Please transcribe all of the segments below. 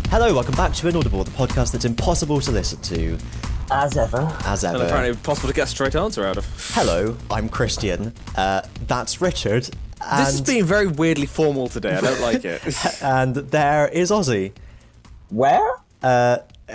Hello, welcome back to Inaudible, the podcast that's impossible to listen to. As ever. As ever. And apparently impossible to get a straight answer out of. Hello, I'm Kristian. That's Richard. And, This is being very weirdly formal today. I don't like it. and there is Ozzy. Where?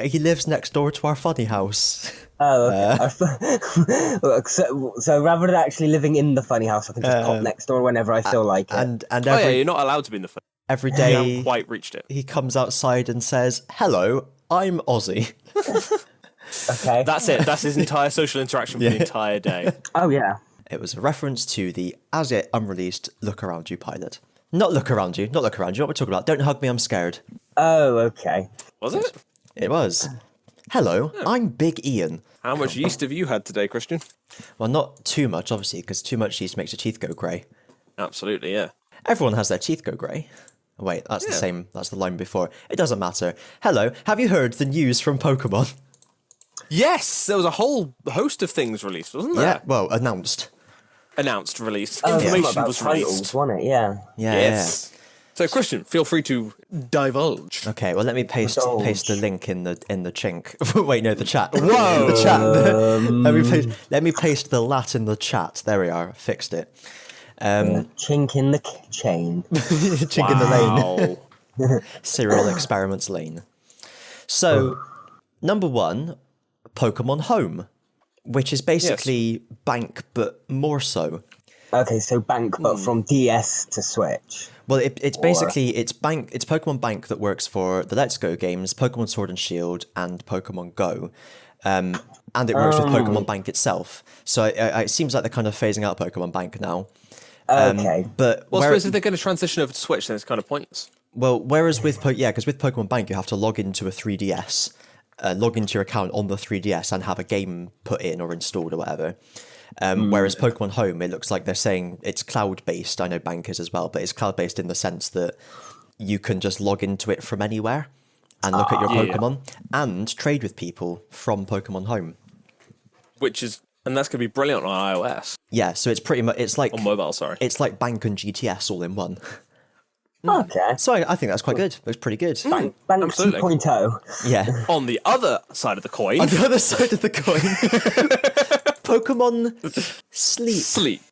He lives next door to our funny house. Oh, okay. Look, so rather than actually living in the funny house, I can just pop next door whenever I feel like it. And Oh yeah, you're not allowed to be in the phone. every You day haven't quite reached it. he comes outside and says, "Hello, I'm Ozzy." Okay. That's it. That's his entire social interaction for the entire day. Oh, yeah. It was a reference to the as yet unreleased Look Around You pilot. Not Look Around You. What we're talking about. Don't hug me, I'm scared. Oh, okay. Was it? It was. Hello, I'm Big Ian. How much yeast have you had today, Kristian? Well, not too much, obviously, because too much yeast makes your teeth go grey. Absolutely, yeah. Everyone has their teeth go grey. Wait, that's the same. That's the line before. It doesn't matter. Hello, have you heard the news from Pokémon? Yes, there was a whole host of things released, wasn't there? Yeah, well, announced. Information About was titles, released. wasn't it? Yeah. Yeah, Yes. So, Kristian, feel free to divulge. yeah. Okay, well, let me paste the link in the chink. Wait, no, the chat. Whoa! The chat. let me paste the lat in the chat. There we are. Fixed it. Chink in the chain. Chink in the lane. Wow. Serial Experiments Lane. So, number one, Pokemon Home, which is basically Bank, but more so. Okay, so Bank, but from DS to Switch. Well, it's basically it's Pokemon Bank that works for the Let's Go games, Pokemon Sword and Shield, and Pokemon Go, and it works with Pokemon Bank itself. So it seems like they're kind of phasing out Pokemon Bank now. Okay. But Well, I suppose if they're going to transition over to Switch, then it's kind of pointless. whereas with because with Pokemon Bank you have to log into a 3DS, log into your account on the 3DS and have a game put in or installed or whatever. Whereas Pokemon Home, it looks like they're saying it's cloud-based. I know Bank is as well, but it's cloud-based in the sense that you can just log into it from anywhere and look at your Pokemon and trade with people from Pokemon Home. And that's going to be brilliant on iOS. Yeah, so it's pretty much it's like On mobile, sorry. It's like Bank and GTS all in one. Okay. So I think that's quite good. It was pretty good. Bank absolutely. 2.0. Yeah. On the other side of the coin, On the other side of the coin, Pokemon Sleep.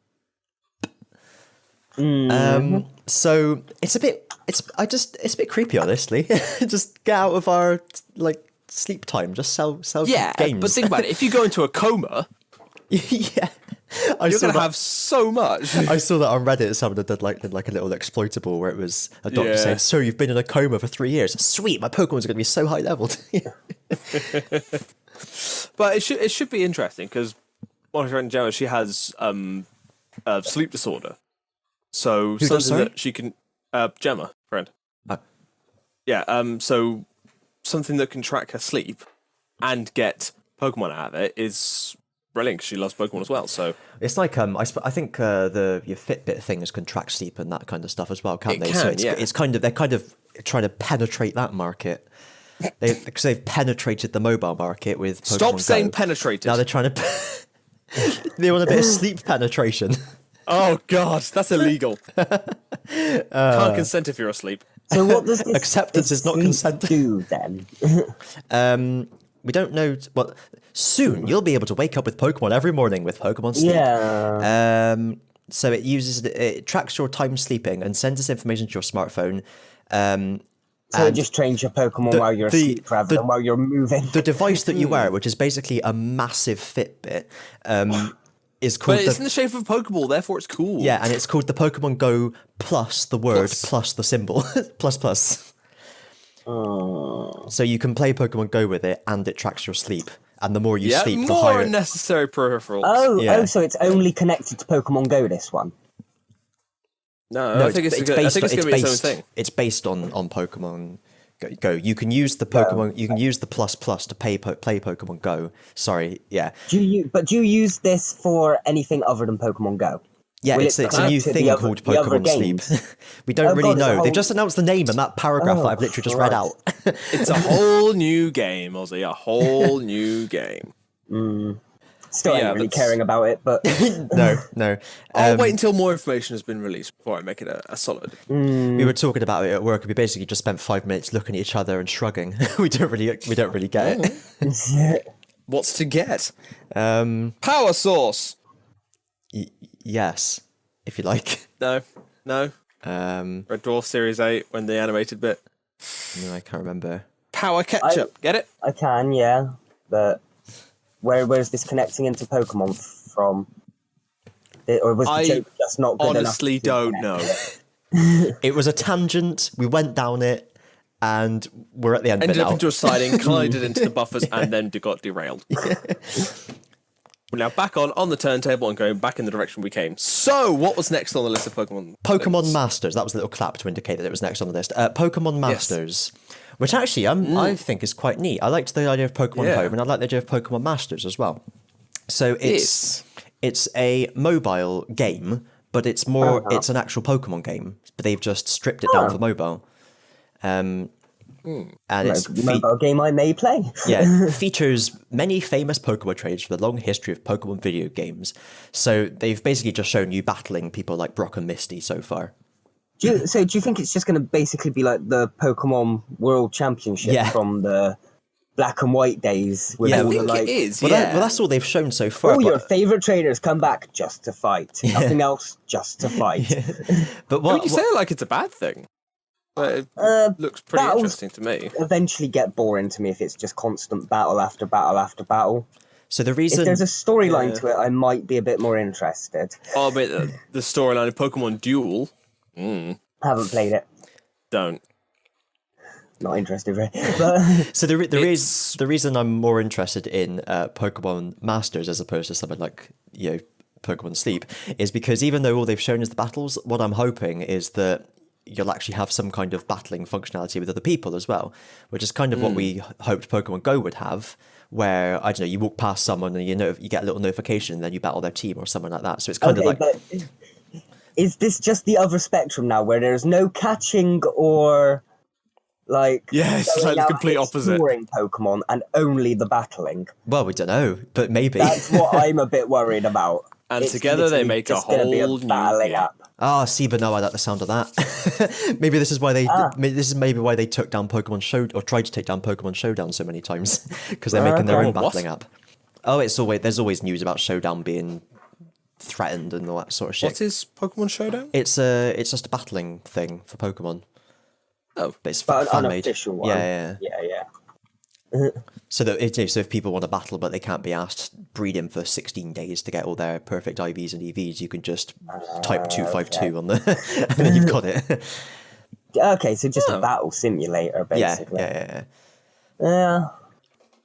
So it's a bit creepy, honestly. Just get out of our sleep time. Just sell Yeah, games. but think about it. If you go into a coma, Yeah, you're going to have so much. I saw that on Reddit. Someone did like a little exploitable where it was a doctor saying, "So you've been in a coma for 3 years. Sweet, my Pokemon's are going to be so high leveled." But it should be interesting because my friend Gemma, she has a sleep disorder. So Who does, something sorry? that she can Gemma, friend. Oh. Yeah, so something that can track her sleep and get Pokemon out of it is brilliant because she loves Pokemon as well. So It's like I think your Fitbit things can track sleep and that kind of stuff as well, can't they? So it's kind of they're kind of trying to penetrate that market. Because they've penetrated the mobile market with Pokemon stop saying Go. penetrated. Now they're trying to. They want a bit of sleep penetration. Oh God, that's illegal. Can't consent if you're asleep. So what does this Acceptance is not sleep consent. do then? We don't know. Well, soon you'll be able to wake up with Pokemon every morning with Pokemon Sleep. Yeah. So it tracks your time sleeping and sends this information to your smartphone. So it just trains your Pokemon while you're asleep rather than while you're moving. The device that you wear, which is basically a massive Fitbit, is called. But it's in the shape of a Pokeball, therefore it's cool. Yeah, and it's called the Pokemon Go Plus, the word plus the symbol plus. So you can play Pokemon Go with it, and it tracks your sleep. And the more you sleep, the more higher. unnecessary peripherals. So it's only connected to Pokemon Go, this one. No, I think it's going to be its own thing. It's based on Pokemon Go. You can use the Pokemon. You can use the plus to play Pokemon Go. Sorry, yeah. Do you use this for anything other than Pokemon Go? Yeah, Will it's it a new connect to thing the other- called the other Pokemon Sleep. games? We don't really God, it's a know. whole- They've just announced the name and that paragraph that I've literally just read out. It's a whole new game, Ozzy. A whole new game. Still Yeah, ain't really that's- caring about it, but No. I'll wait until more information has been released before I make it a solid. We were talking about it at work, and we basically just spent 5 minutes looking at each other and shrugging. we don't really get it. What's to get? Um, Power source. yes, if you like. No. Red Dwarf Series 8 when the animated bit. No, I can't remember. Power ketchup. Get it? I can, yeah. But where's this connecting into Pokemon from? Or was the I joke just not good enough? honestly to don't connect know. it? It was a tangent. We went down it, and we're at the end of Ended it up now. into a siding, collided into the buffers, and then got derailed. We're now back on the turntable and going back in the direction we came. So, what was next on the list of Pokemon? Pokemon things? Masters. That was a little clap to indicate that it was next on the list. Pokemon Masters, which actually I think is quite neat. I liked the idea of Pokemon Yeah. Home, and I like the idea of Pokemon Masters as well. So it's a mobile game, but it's more it's an actual Pokemon game, but they've just stripped it down for mobile. And it's The mobile game I may play. features many famous Pokemon trainers with a long history of Pokemon video games. So they've basically just shown you battling people like Brock and Misty so far. Do you think it's just going to basically be like the Pokemon World Championship Yeah. from the black and white days? With Yeah, all I the, think like, it is, Well, yeah. that's all they've shown so far. all but, your favourite trainers come back just to fight. Nothing else, just to fight. but I mean, what, you say it like it's a bad thing. But it looks pretty battles- interesting to me. Eventually get boring to me if it's just constant battle after battle after battle. so the If reason there's a storyline Yeah. to it, I might be a bit more interested. Oh, but the storyline of Pokemon Duel, Haven't played it. don't. Not interested, really. But So the It's- reason I'm more interested in Pokemon Masters as opposed to something like Pokemon Sleep is because even though all they've shown is the battles, what I'm hoping is that you'll actually have some kind of battling functionality with other people as well, which is kind of what we hoped Pokemon Go would have. Where I don't know, you walk past someone and you get a little notification, and then you battle their team or something like that. So it's kind of like but is this just the other spectrum now, where there's no catching or like Yeah, it's going like the out complete and opposite. exploring Pokemon and only the battling? well, we don't know, but maybe. That's what I'm a bit worried about. And It's together they literally make a just gonna be whole new battling game. up. See, but no, I like the sound of that. Maybe this is why they. This is maybe why they took down Pokemon Show or tried to take down Pokemon Showdown so many times because they're making their Okay. own battling What? app. Oh, there's always news about Showdown being threatened and all that sort of shit. What is Pokemon Showdown? It's just a battling thing for Pokemon, Oh, but it's But an fan made. unofficial one. Yeah. Yeah. So that so if people want to battle but they can't be asked breeding for 16 days to get all their perfect IVs and EVs, you can just type 252 on the and then you've got it. Okay, so just Oh. a battle simulator, yeah, basically. yeah. Yeah.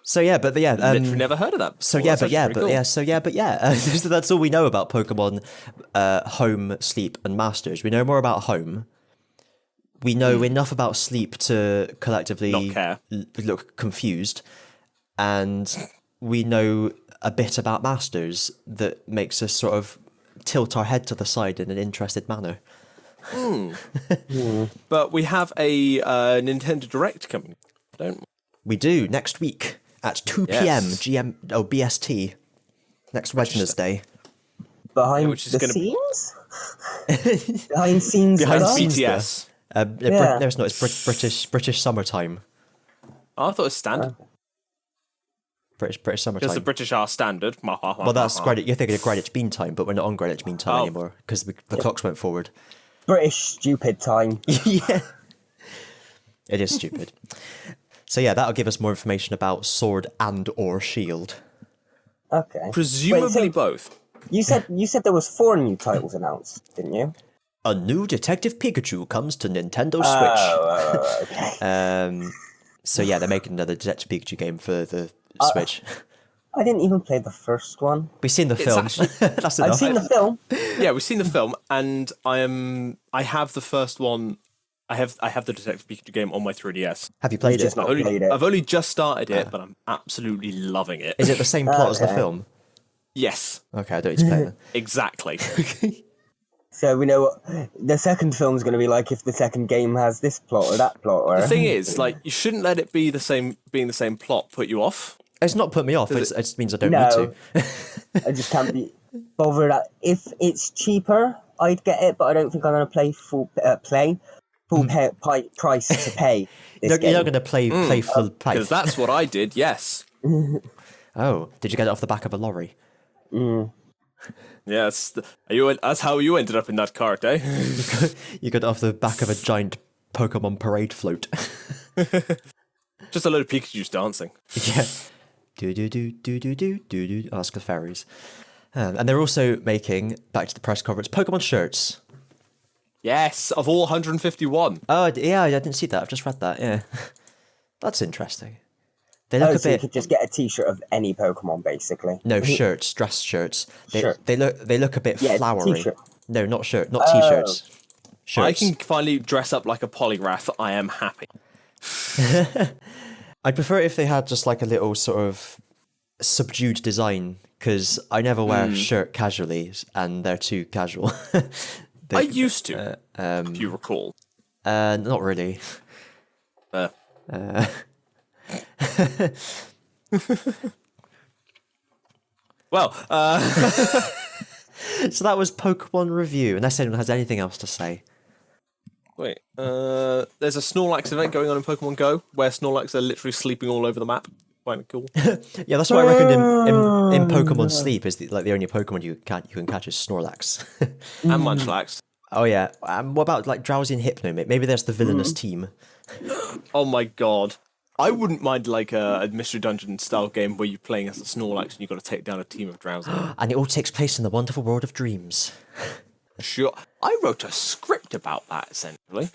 So yeah, but yeah, literally never heard of that. So before. yeah, That's but yeah, actually but pretty yeah, cool. so yeah, but yeah. So that's all we know about Pokemon Home, Sleep, and Masters. We know more about Home. We know enough about Sleep to collectively Not care. look confused, and we know a bit about Masters that makes us sort of tilt our head to the side in an interested manner. But we have a Nintendo Direct coming, don't we? We do next week at 2 p.m. Yes. BST next Wednesday. Behind which is the gonna be- scenes? Behind scenes Behind stuff? scenes. BTS. Yeah. No, it's not. It's British summertime. Oh, I thought it was standard. British summertime. Because the British are standard. Well, that's Greenwich. You're thinking of Greenwich Mean Time, but we're not on Greenwich Mean Time Oh. anymore because the clocks went forward. British stupid time. Yeah, it is stupid. So yeah, that'll give us more information about Sword and or Shield. Okay. Presumably Wait, so both. you said there was 4 new titles announced, didn't you? A new Detective Pikachu comes to Nintendo Switch. Oh, okay. So yeah, they're making another Detective Pikachu game for the Switch. I didn't even play the first one. We've seen the film. actually- That's I've enough. seen the film. Yeah, we've seen the film, and I have the first one. I have the Detective Pikachu game on my 3DS. Have you played just it? not- played it. I've only just started it, but I'm absolutely loving it. Is it the same plot as the Okay. film? Yes, Okay, I don't need to play it. exactly. So we know what the second film's going to be like if the second game has this plot or that plot. Or The thing is, like, you shouldn't let it be being the same plot put you off. It's not put me off. It just means I don't need No. to. I just can't be bothered. If it's cheaper, I'd get it, but I don't think I'm going to play full price to pay this You're game. not going to play full price. Because that's what I did, yes. Oh, did you get it off the back of a lorry? Yes. That's how you ended up in that cart, eh? You got it off the back of a giant Pokemon parade float. Just a load of Pikachu's dancing. Yeah. Do do do do do do do do. Ask the fairies. And they're also making, back to the press conference, Pokemon shirts. Yes, of all 151. Oh, yeah, I didn't see that. I've just read that, yeah. That's interesting. They look a So you bit... could just get a T-shirt of any Pokemon, basically. No, shirts, dress shirts. Shirt. They look a bit flowery. T-shirt. No, not t-shirts. Shirts. I can finally dress up like a polygraph. I am happy. I'd prefer it if they had just like a little sort of subdued design, because I never wear a shirt casually, and they're too casual. I used to, if you recall. Not really. Well, So that was Pokemon review, unless anyone has anything else to say. wait. There's a Snorlax event going on in Pokemon Go, where Snorlax are literally sleeping all over the map. Quite cool. Yeah, that's what I reckoned in Pokemon Sleep is the only Pokemon you can catch is Snorlax. And Munchlax. Oh yeah. What about like Drowsy and Hypno? Maybe there's the villainous team. Oh my god. I wouldn't mind like a Mystery Dungeon style game where you're playing as a Snorlax and you've got to take down a team of Drowsy. And it all takes place in the wonderful world of dreams. Sure. I wrote a script about that, essentially.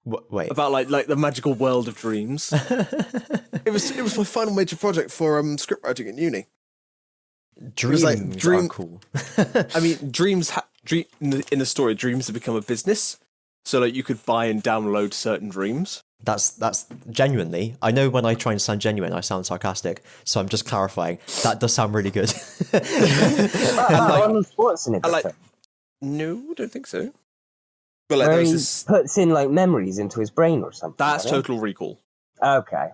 Wait. About like the magical world of dreams. It was my final major project for script writing at uni. Dreams like are cool. I mean, in the story, dreams have become a business. So like you could buy and download certain dreams. That's genuinely. I know when I try and sound genuine, I sound sarcastic. So I'm just clarifying. That does sound really good. Arnold Schwarzenegger. No, I don't think so. But like Where there was he this. puts in like memories into his brain or something. That's I think. Total Recall. Okay.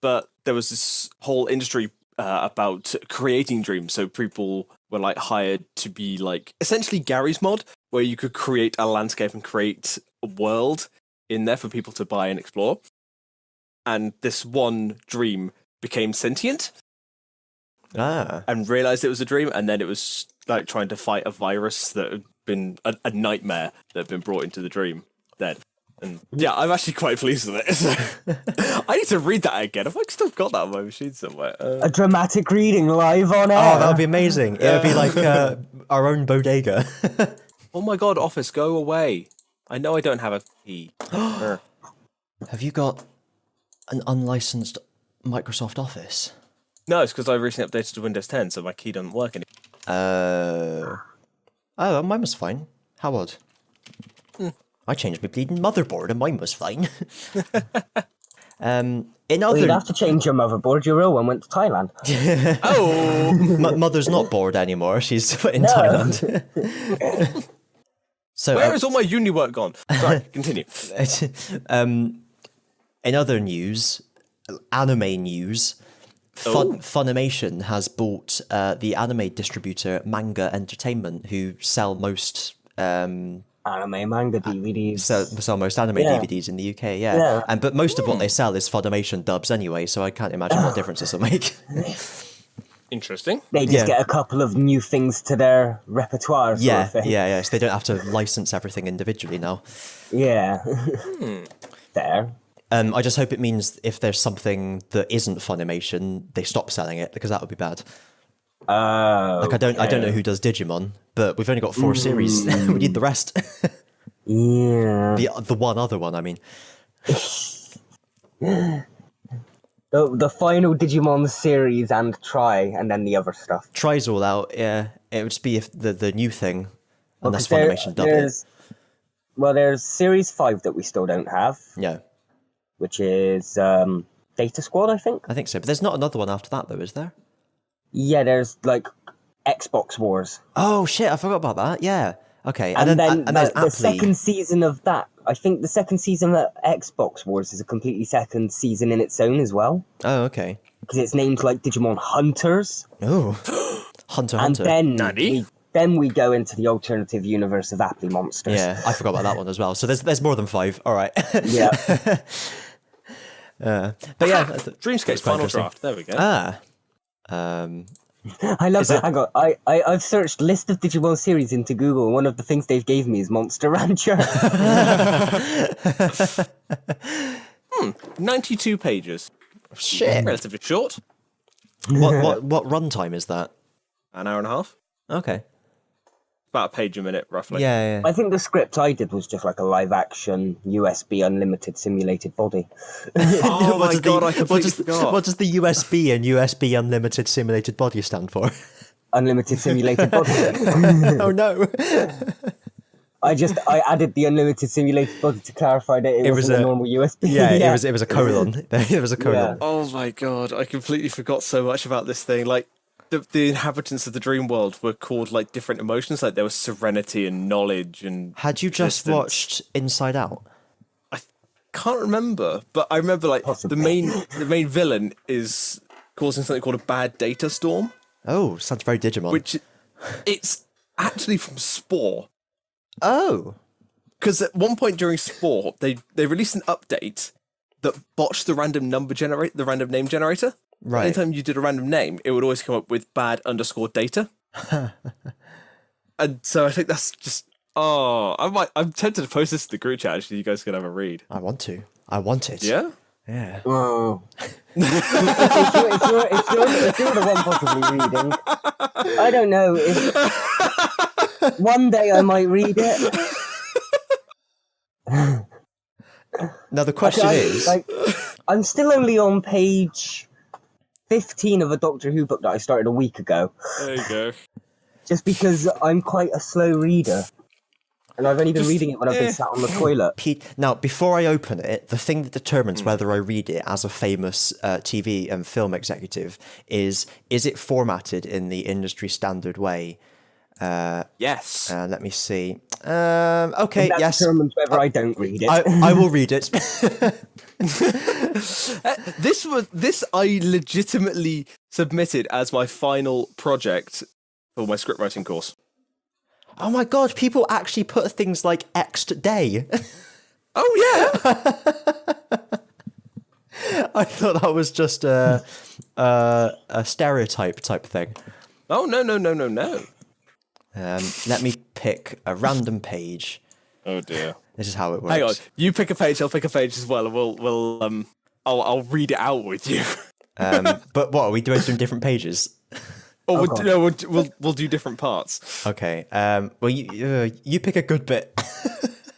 But there was this whole industry about creating dreams. So people were like hired to be like essentially Gary's Mod, where you could create a landscape and create a world in there for people to buy and explore. And this one dream became sentient and realized it was a dream. And then it was like trying to fight a virus that had been a nightmare that had been brought into the dream then. And yeah, I'm actually quite pleased with it. I need to read that again. Have I still got that on my machine somewhere? A dramatic reading live on air. Oh, that would be amazing. It would be like our own bodega. Oh my god, Office, go away. I know I don't have a key. Have you got an unlicensed Microsoft Office? No, it's because I recently updated to Windows 10, so my key doesn't work anymore. Oh, mine was fine. How odd. I changed my bleeding motherboard and mine was fine. In other... You'd have to change your motherboard. Your real one went to Thailand. Oh! Mother's not bored anymore. She's in Thailand. So, Where is all my uni work gone? Sorry, continue. In other news, anime news, Funimation has bought the anime distributor Manga Entertainment, who sell most... Anime, manga, DVDs. sell most anime DVDs in the UK, yeah. But most of what they sell is Funimation dubs anyway, so I can't imagine what difference this will make. Interesting. They just get a couple of new things to their repertoire. Yeah, sort of thing. yeah. So they don't have to license everything individually now. Yeah. Fair. I just hope it means if there's something that isn't Funimation, they stop selling it, because that would be bad. Like I don't know who does Digimon, but we've only got 4 series. We need the rest. Yeah. The one other one, I mean. The final Digimon series and Try, and then the other stuff. Tries all out, yeah. It would just be if the new thing, unless Because Funimation dub it. Well, there's Series 5 that we still don't have, Yeah, which is Data Squad, I think. I think so. But there's not another one after that, though, is there? Yeah, there's like Xbox Wars. Oh shit! I forgot about that. Yeah. Okay. And then there's the second season of that. I think the second season of Xbox Wars is a completely second season in its own as well. Oh, okay. because it's named like Digimon Hunters. Oh, Hunter And Hunter. then we go into the alternative universe of Apply Monsters. Yeah, I forgot about that one as well. So there's more than 5. All right. Yeah. But yeah, Dreamscape's final draft. There we go. I love that. Hang on. I've searched list of Digimon series into Google, and one of the things they've gave me is Monster Rancher. 92 pages. shit. Relatively short. What runtime is that? An hour and a half. Okay. About a page a minute, roughly. Yeah. I think the script I did was just like a live action USB unlimited simulated body. Oh my god, I completely What forgot. does the USB and USB Unlimited Simulated Body stand for? Unlimited simulated body. Oh no. I added the unlimited simulated body to clarify that it wasn't a normal USB. Yeah, it was a colon. It was a colon. Yeah. Oh my god, I completely forgot so much about this thing. Like, the inhabitants of the dream world were called like different emotions. Like there was serenity and knowledge and. Had you just distance. watched Inside Out? Can't remember, but I remember like the main villain is causing something called a bad data storm, Oh, sounds very Digimon. which it's actually from Spore. Oh. Because at one point during Spore, they released an update that botched the random name generator. Right. Anytime you did a random name, it would always come up with bad_data. And so I think that's just. Oh, I'm tempted to post this to the group chat. Actually, you guys can have a read. I want to. I want it. Yeah. Yeah. Whoa. if you're the one possibly reading, I don't know if one day I might read it. Now the question is, I'm still only on page 15 of a Doctor Who book that I started a week ago. There you go. Just because I'm quite a slow reader. And I've only been reading it when I've been sat on the toilet. now before I open it, the thing that determines whether I read it as a famous TV and film executive is it formatted in the industry standard way? Yes. Let me see. Okay, That yes. determines whether I don't read it. I will read it. This I legitimately submitted as my final project for my script writing course. Oh my god, people actually put things like Xed day. Oh yeah. I thought that was just a stereotype type thing. Oh no. Let me pick a random page. Oh dear. This is how it works. Hang on. You pick a page. I'll pick a page as well, and I'll read it out with you. But what are we doing? Some different pages? Or we'll do different parts. Okay. Well, you pick a good bit.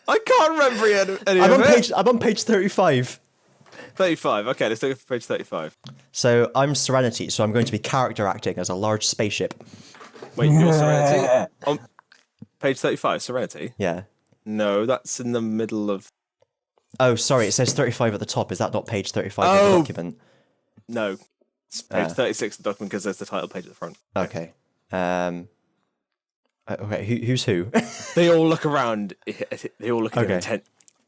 I can't remember any of it. I'm on page 35. 35. Okay, let's go for page 35. So I'm Serenity. So I'm going to be character acting as a large spaceship. Wait, you're Serenity? On page 35, Serenity? Yeah. No, that's in the middle of... Oh, sorry. It says 35 at the top. Is that not page 35 of the document? No. It's page 36 of the document because there's the title page at the front. Okay. Okay. Who's who? They all look around. They all look Okay.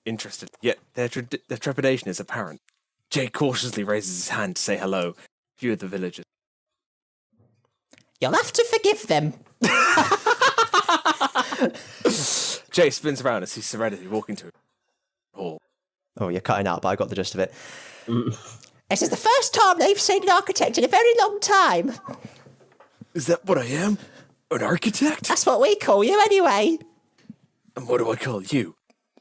interested. Yet their trepidation is apparent. Jay cautiously raises his hand to say hello. Few of the villagers. You'll have to forgive them. Jay spins around and sees Serenity walking to him. Oh. Oh, you're cutting out, but I got the gist of it. This is the first time they've seen an architect in a very long time. Is that what I am? An architect? That's what we call you anyway. And what do I call you?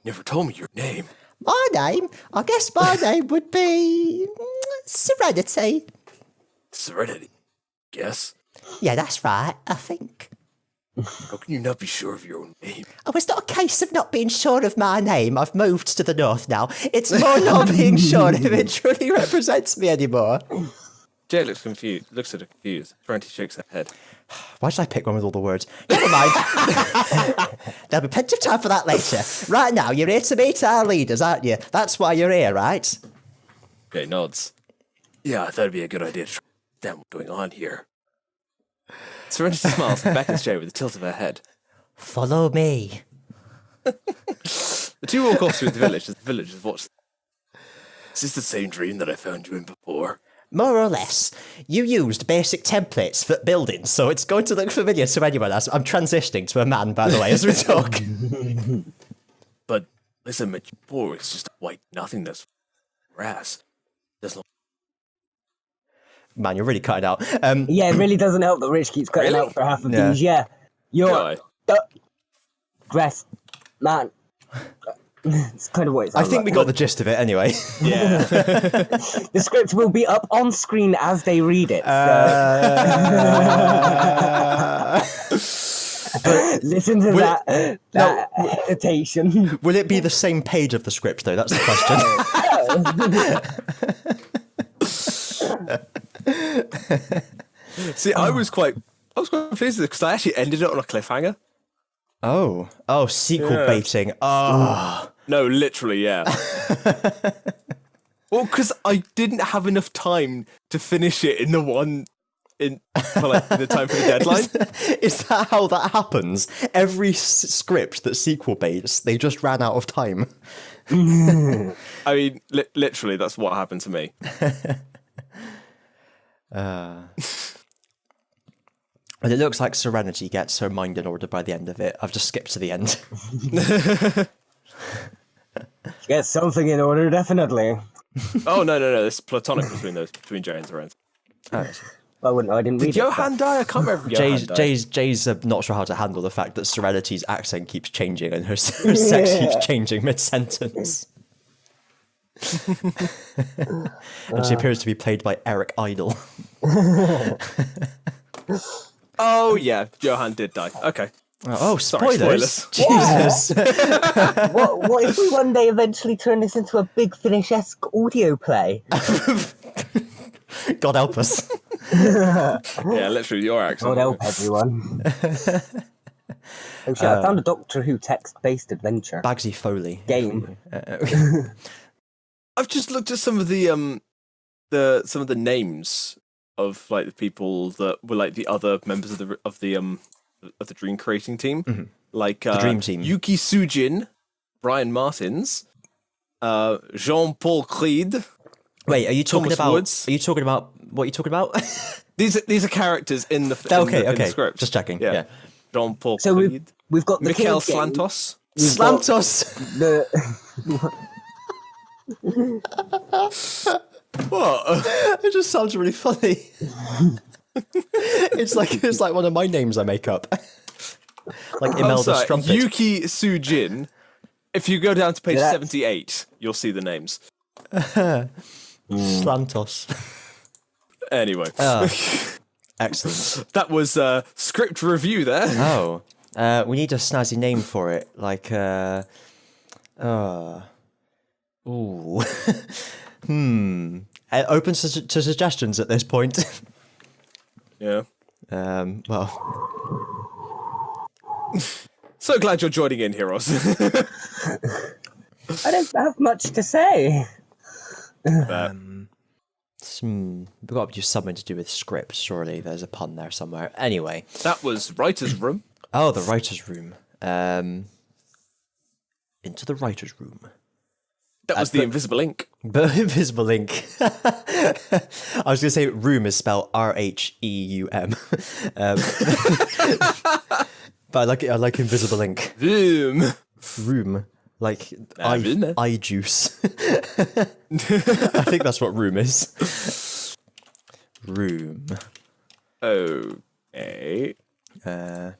Never told me your name. My name? I guess my name would be Serenity. Serenity. Guess. Yeah, that's right, I think. How can you not be sure of your own name? Oh, it's not a case of not being sure of my name. I've moved to the north now. It's more not being sure if it truly represents me anymore. Jay looks confused. Looks at her confused. Serenity shakes her head. Why did I pick one with all the words? Never mind. There'll be plenty of time for that later. Right now, you're here to meet our leaders, aren't you? That's why you're here, right? Jay nods. Yeah, I thought it'd be a good idea to try to understand what's going on here. Serenity smiles and beckons Jay with a tilt of her head. Follow me. The two walk off through the village as the villagers watch. Is this the same dream that I found you in before? more or less. You used basic templates for buildings, so it's going to look familiar to anyone else. I'm transitioning to a man, by the way, as we talk. But listen, Major, it's just white nothingness. Grass. There's no. Man, you're really cutting out. Yeah, it really doesn't help that Rich keeps cutting Really? out for half of Yeah. these. Yeah, you're Guy. dress, man. It's kind of what it I sounds think we like. got the gist of it anyway. Yeah. The script will be up on screen as they read it. Listen to that hesitation. Will it be the same page of the script, though? That's the question. See, I was quite pleased with it because I actually ended it on a cliffhanger. Oh, sequel Yeah. baiting. Oh. No, literally, yeah. Well, because I didn't have enough time to finish it in the time for the deadline. Is that how that happens? Every script that sequel baits, they just ran out of time. I mean, literally, that's what happened to me. And it looks like Serenity gets her mind in order by the end of it. I've just skipped to the end. Get something in order, definitely. Oh no! It's platonic between Jay and Serenity. Oh. I didn't read Did Johan die? I can't remember. If Johan died. Jay's not sure how to handle the fact that Serenity's accent keeps changing and her sex keeps changing mid-sentence. And she appears to be played by Eric Idle. Oh yeah, Johan did die. Okay. Oh, Sorry, spoilers! spoilers. Jesus! What if we one day eventually turn this into a Big Finish-esque audio play? God help us. Yeah, literally your accent. God help everyone. Oh shit, I found a Doctor Who text-based adventure Bagsy Foley. game. I've just looked at some of the names of like the people that were like the other members of the dream creating team, like The dream team. Yuki Sujin, Brian Martins, Jean-Paul Creed. Wait, are you talking Thomas about? Woods. Are you talking about what are you talking about? These are characters in the Okay, in the script. just checking. Yeah. Jean-Paul So Creed, we've got the Mikhail King game, Slantos. we've got Slantos. the What? It just sounds really funny. It's like one of my names I make up. Like Imelda Strumpet. Yuki Sujin. If you go down to page Yeah. 78, you'll see the names. Slantos. Anyway, Excellent. that was script review there. Oh, we need a snazzy name for it. Like, ooh. Open to suggestions at this point. Yeah. Well, So glad you're joining in, Heroes. I don't have much to say. we've got to do something to do with script. Surely there's a pun there somewhere. Anyway, That was Writer's Room. oh, the writer's room. Into the writer's room. That was the Invisible Ink. But invisible ink. I was going to say room is spelled Rheum. But I like invisible ink. Boom. Room. Like Room. eye juice. I think that's what room is. Room. Okay. Not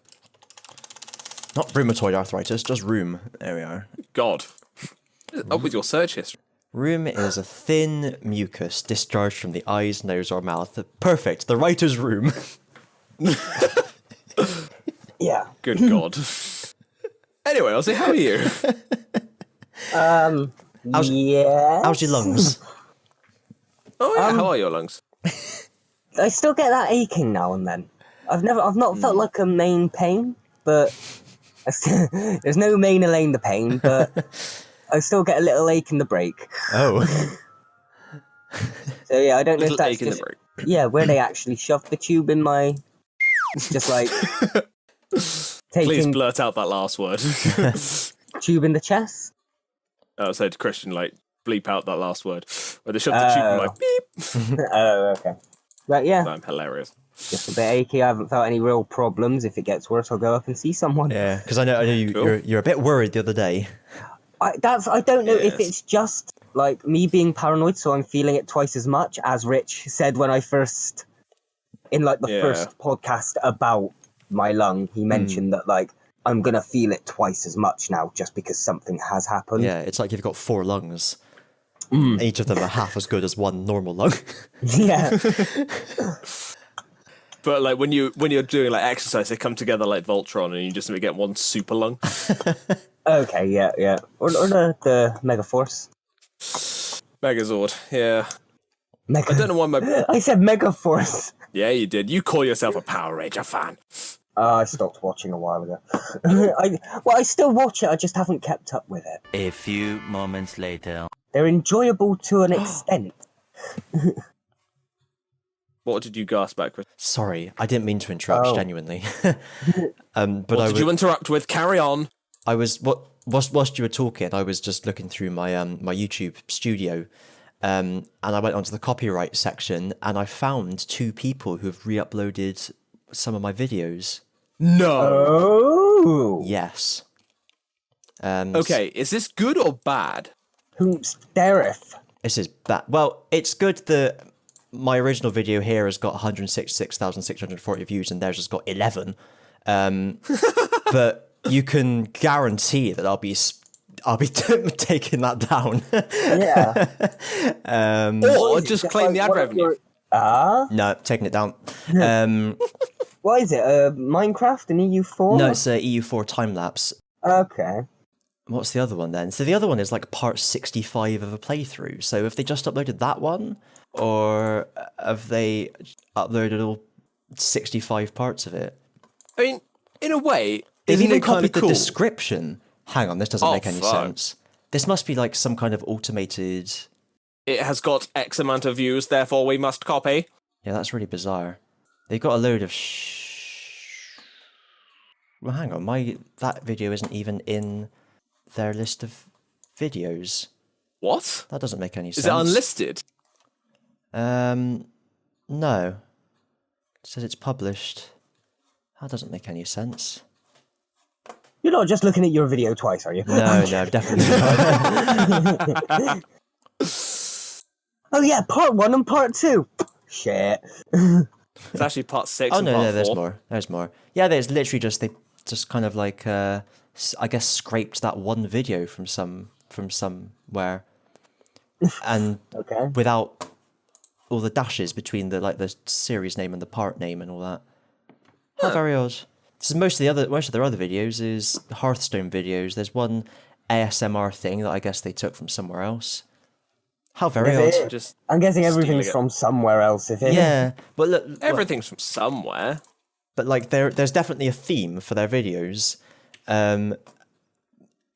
rheumatoid arthritis, just room. There we are. God. Up with your search history. Rheum is a thin mucus discharged from the eyes, nose, or mouth. Perfect. The writer's room. Yeah. Good God. Anyway, Ozzy, how are you? Yeah. How's your lungs? Oh yeah, how are your lungs? I still get that aching now and then. I've not felt like a main pain, but there's no main Elaine the pain, but I still get a little ache in the break. Oh. So yeah, I don't know if Little that's ache in the just, break. yeah, where they actually shoved the tube in my, just like Please taking blurt out that last word. tube in the chest. I said to Kristian, like, bleep out that last word. Where they shoved the tube in my beep. Oh, okay. But yeah, I'm hilarious. just a bit achy. I haven't felt any real problems. If it gets worse, I'll go up and see someone. Yeah, because I know Cool. you're a bit worried the other day. I don't know if Yes. it's just like me being paranoid, so I'm feeling it twice as much as Rich said when I first, in like the Yeah. first podcast about my lung, he mentioned that like I'm gonna feel it twice as much now just because something has happened. Yeah, it's like you've got 4 lungs. Each of them are half as good as one normal lung. Yeah. But like when you're doing like exercise, they come together like Voltron, and you just get one super lung. Okay. Yeah. Or the Megaforce. Megazord, yeah. Mega. I don't know why my. I said Megaforce. Yeah, you did. You call yourself a Power Ranger fan. I stopped watching a while ago. I still watch it. I just haven't kept up with it. A few moments later. They're enjoyable to an extent. What did you gasp at, Chris? Sorry, I didn't mean to interrupt. Oh. Genuinely. But What I did you interrupt with? Carry on. I was whilst you were talking, I was just looking through my my YouTube studio, and I went onto the copyright section, and I found 2 people who have re-uploaded some of my videos. No. Oh. Yes. Okay, is this good or bad? Who's Dereth? This is bad. Well, it's good that my original video here has got 166,640 views, and theirs has got 11. But you can guarantee that I'll be taking that down. Yeah. Or just claim the ad revenue. No, taking it down. What is it? Minecraft and EU4? No, it's a EU4 time lapse. Okay. What's the other one then? So the other one is like part 65 of a playthrough. So have they just uploaded that one, or have they uploaded all 65 parts of it? I mean, in a way, They've isn't even it kind copied of the cool? description. Hang on, this doesn't Oh, make any fuck. sense. This must be like some kind of automated. It has got X amount of views, therefore we must copy. Yeah, that's really bizarre. They've got a load of Well, hang on, that video isn't even in their list of videos. What? That doesn't make any sense. Is it unlisted? No. It says it's published. That doesn't make any sense. You're not just looking at your video twice, are you? No, definitely not. Oh yeah, part 1 and part 2. Shit. It's actually part 6 Oh and no, part no, there's 4. more. There's more. Yeah, there's literally they just kind of like I guess scraped that one video from somewhere, and Okay. without all the dashes between the series name and the part name and all that. How very odd. So most of their other videos is Hearthstone videos. There's one ASMR thing that I guess they took from somewhere else. How very Is odd. it? Just I'm guessing everything's stealing from somewhere else, if it. Yeah, but look, everything's from somewhere. but like there's definitely a theme for their videos.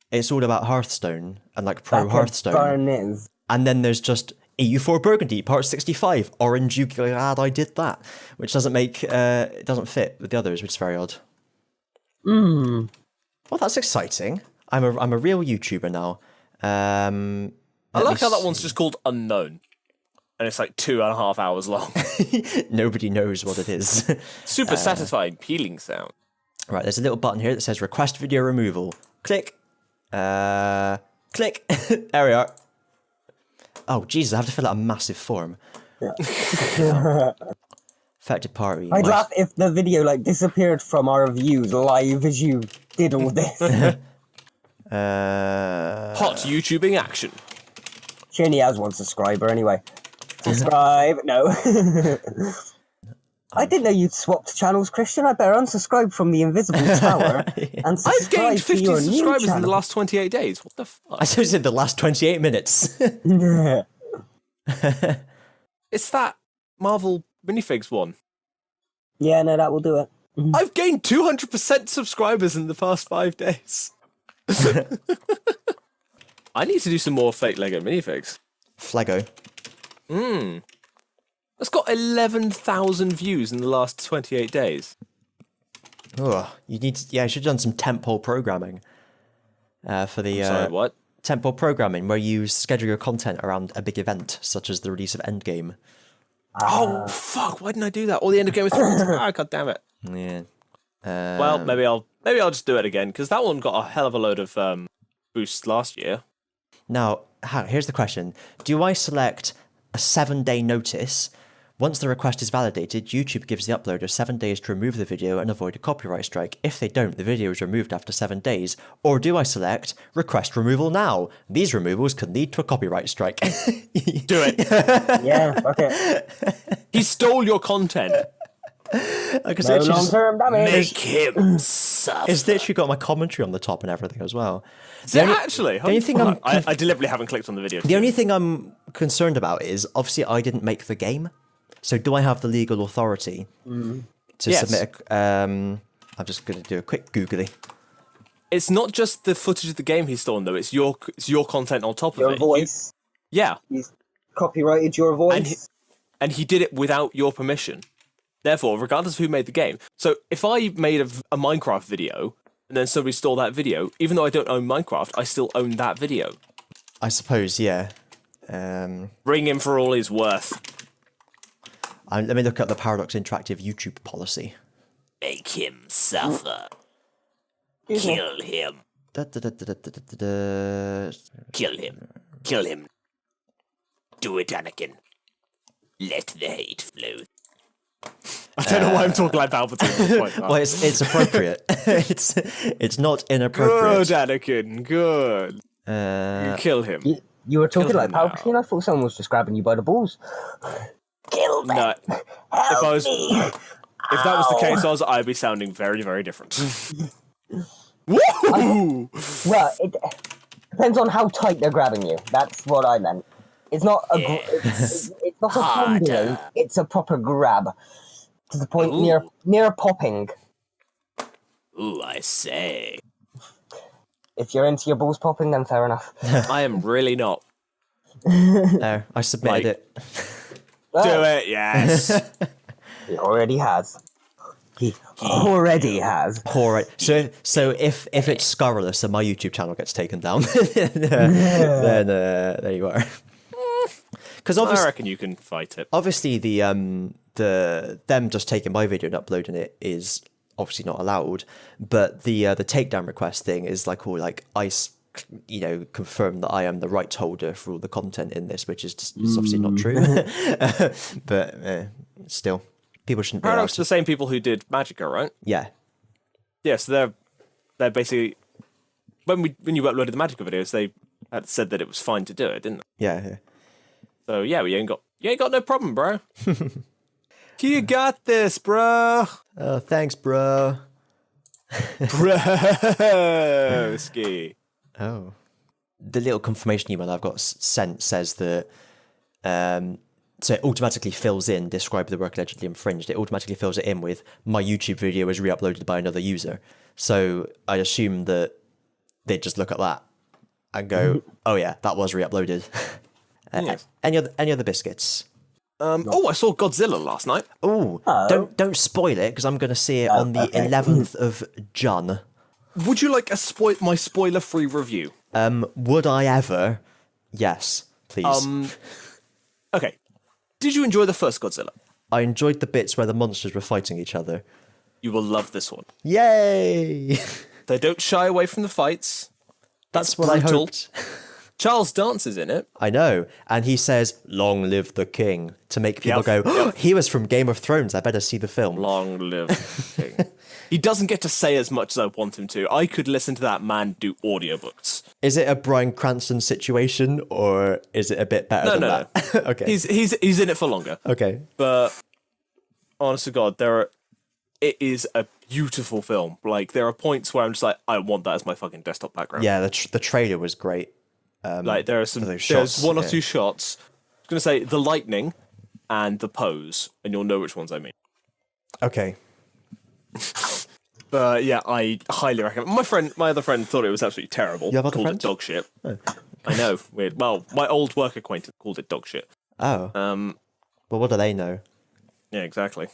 It's all about Hearthstone and like pro Hearthstone, Burn is. and then there's just EU4 Burgundy part 65 orange. You glad I did that, which doesn't make it doesn't fit with the others, which is very odd. Well, that's exciting. I'm a real YouTuber now. I like how that one's just called Unknown. And it's like 2.5 hours long. Nobody knows what it is. Super satisfying peeling sound. Right, there's a little button here that says request video removal. Click. Click. There we are. Oh, Jesus, I have to fill out a massive form. Affected party. I'd laugh if the video like disappeared from our views live as you did all this. Hot YouTubing action. She only has 1 subscriber anyway. Subscribe? No. I didn't know you'd swapped channels, Kristian. I better unsubscribe from the Invisible Tower and subscribe I've gained to 50 your new subscribers in the channel. last 28 days. What the fuck? I just did the last 28 minutes. It's that Marvel minifigs one. Yeah, no, that will do it. I've gained 200% subscribers in the past 5 days. I need to do some more fake Lego minifigs. Flego. That's got 11,000 views in the last 28 days. Oh, you need to, I should have done some temp hole programming for the Sorry, what? temporal programming, where you schedule your content around a big event, such as the release of Endgame. Oh fuck! Why didn't I do that? Or the end of Game of Thrones? God damn it! Yeah. Well, maybe I'll just do it again because that one got a hell of a load of boosts last year. Now, here's the question. Do I select a 7-day notice? Once the request is validated, YouTube gives the uploader 7 days to remove the video and avoid a copyright strike. If they don't, the video is removed after 7 days. Or do I select request removal now? These removals could lead to a copyright strike. Do it. Yeah, fuck it. He stole your content. Because No long-term damage. Make him suffer. it's literally got my commentary on the top and everything as well. Actually, the only thing I deliberately haven't clicked on the video. The only thing I'm concerned about is, obviously, I didn't make the game. So do I have the legal authority to submit I'm just going to do a quick googly. It's not just the footage of the game he's stolen, though. It's your content on top of Your it. voice. Yeah. He's copyrighted your voice. And he did it without your permission. Therefore, regardless of who made the game. So if I made a Minecraft video and then somebody stole that video, even though I don't own Minecraft, I still own that video. I suppose, yeah. Bring him for all he's worth. Let me look at the Paradox Interactive YouTube policy. Make him suffer. Excuse me. Kill him. Da-da-da-da-da-da-da. Kill him. Kill him. Do it, Anakin. Let the hate flow. I don't know why I'm talking like Palpatine at this point. Well, it's appropriate. it's not inappropriate. Good, Anakin. Good. You kill him. You were talking Kill like him now. Palpatine. I thought someone was just grabbing you by the balls. Kill them. No. If that was the case, I'd be sounding very, very different. Woo! Well, it depends on how tight they're grabbing you. That's what I meant. It's not a it's not a handling. It's a proper grab to the point near popping. Ooh, I say. If you're into your balls popping, then fair enough. I am really not. No, I submitted it. Do it, yes. He already has. He already has. All right. So if it's scurrilous and my YouTube channel gets taken down, then there you are. Because I reckon you can fight it. obviously the them just taking my video and uploading it is obviously not allowed, but the takedown request thing is like all like confirm that I am the rights holder for all the content in this, which is just it's obviously not true. But still, people shouldn't be allowed Paradox are to. the same people who did Magicka, right? Yeah, Yeah, so they're basically when you uploaded the Magicka videos, they had said that it was fine to do it, didn't they? yeah. So yeah, you ain't got no problem, bro. You got this, bro. Oh, thanks, bro. Broski. Oh, the little confirmation email I've got sent says that so it automatically fills in describe the work allegedly infringed. It automatically fills it in with my YouTube video is re-uploaded by another user. So I assume that they just look at that and go, oh yeah, that was re-uploaded. Yes. Any other biscuits? Oh, I saw Godzilla last night. Oh, don't spoil it because I'm going to see it on the 11th of June. Would you like my spoiler-free review? Would I ever? Yes, please. Okay. Did you enjoy the first Godzilla? I enjoyed the bits where the monsters were fighting each other. You will love this one. Yay! They don't shy away from the fights. That's what I brutal. hoped. Charles Dance is in it. I know, and he says, "Long live the king," to make people Yep, go, oh, "He was from Game of Thrones. I better see the film." Long live the king. He doesn't get to say as much as I want him to. I could listen to that man do audiobooks. Is it a Bryan Cranston situation, or is it a bit better than No. that? Okay. He's in it for longer. Okay. But honest to God, it is a beautiful film. Like there are points where I'm just like, I want that as my fucking desktop background. Yeah, the trailer was great. Like there are there's one or two shots. I was gonna say the lightning and the pose, and you'll know which ones I mean. Okay. But yeah, I highly recommend. My other friend thought it was absolutely terrible. You have other called friends? it dog shit. I know, weird. Well, my old work acquaintance called it dog shit. Oh. Well, what do they know? Yeah, exactly.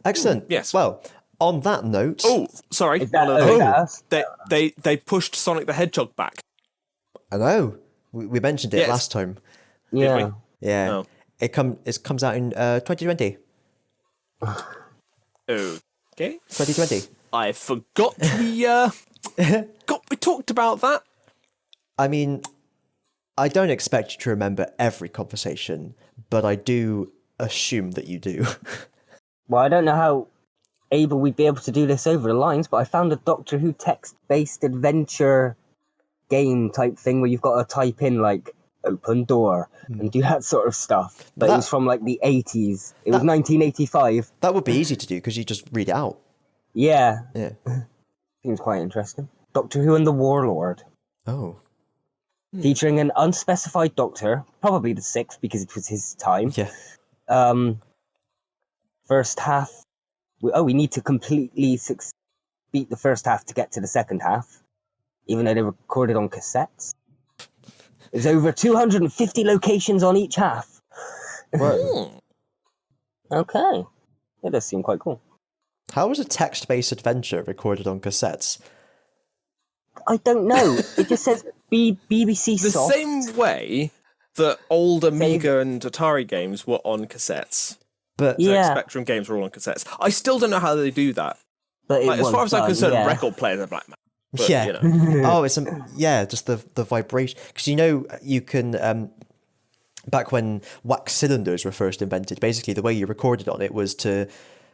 Excellent. Yes. Well, on that note. Oh, sorry. Is that one other thing. us? They pushed Sonic the Hedgehog back. I know. We mentioned it Yes. last time. Yeah. Yeah. Oh. It comes out in 2020. Okay. 2020. I forgot we talked about that. I mean, I don't expect you to remember every conversation, but I do assume that you do. Well, I don't know how able we'd be able to do this over the lines, but I found a Doctor Who text-based adventure game type thing where you've got to type in like open door and do that sort of stuff. But it was from like the 80s. It was 1985. That would be easy to do because you just read it out. Yeah, Yeah. seems quite interesting. Doctor Who and the Warlord. Oh. Featuring an unspecified Doctor, probably the 6th because it was his time. Yeah. First half. We need to completely beat the first half to get to the second half, even though they recorded on cassettes. There's over 250 locations on each half. Okay. It does seem quite cool. How was a text-based adventure recorded on cassettes? I don't know. It just says BBC The Soft. same way that old Amiga and Atari games were on cassettes. But So Yeah. Spectrum games were all on cassettes. I still don't know how they do that. But it Like, as was far as I'm done, concerned, yeah. record players are black man. But, yeah. you know. Oh, it's just the vibration. Because you can back when wax cylinders were first invented, basically the way you recorded on it was to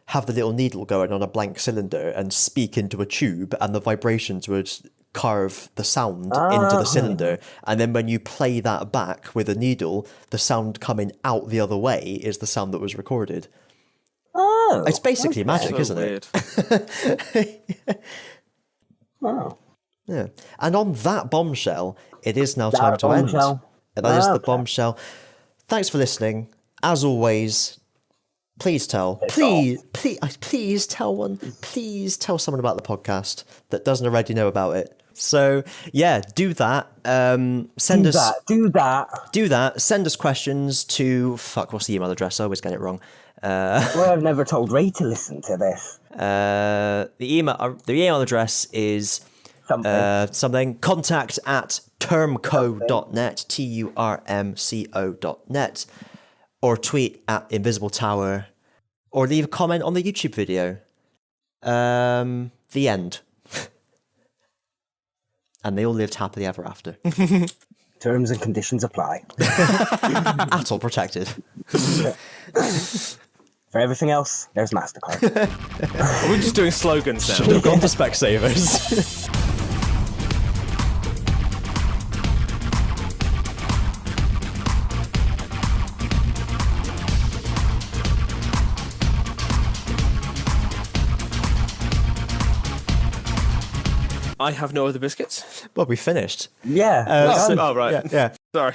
have the little needle going on a blank cylinder and speak into a tube, and the vibrations would carve the sound into the cylinder, and then when you play that back with a needle, the sound coming out the other way is the sound that was recorded. Oh. It's basically magic, So isn't weird. it? Oh. Yeah. And on that bombshell, it is now time to end. bombshell? And that is the Okay. bombshell. Thanks for listening. As always, please tell someone about the podcast that doesn't already know about it. So yeah, do that. Send us Do that. Send us questions to what's the email address? I always get it wrong. Well, I've never told Ray to listen to this. The email address is something contact@termco.net, turmco.net, or tweet at Invisible Tower, or leave a comment on the YouTube video. The end. And they all lived happily ever after. Terms and conditions apply. Atoll protected. For everything else, there's MasterCard. We're just doing slogans now. Should have gone to Specsavers. I have no other biscuits. Well, we finished. Yeah. Oh, right. Yeah. Sorry.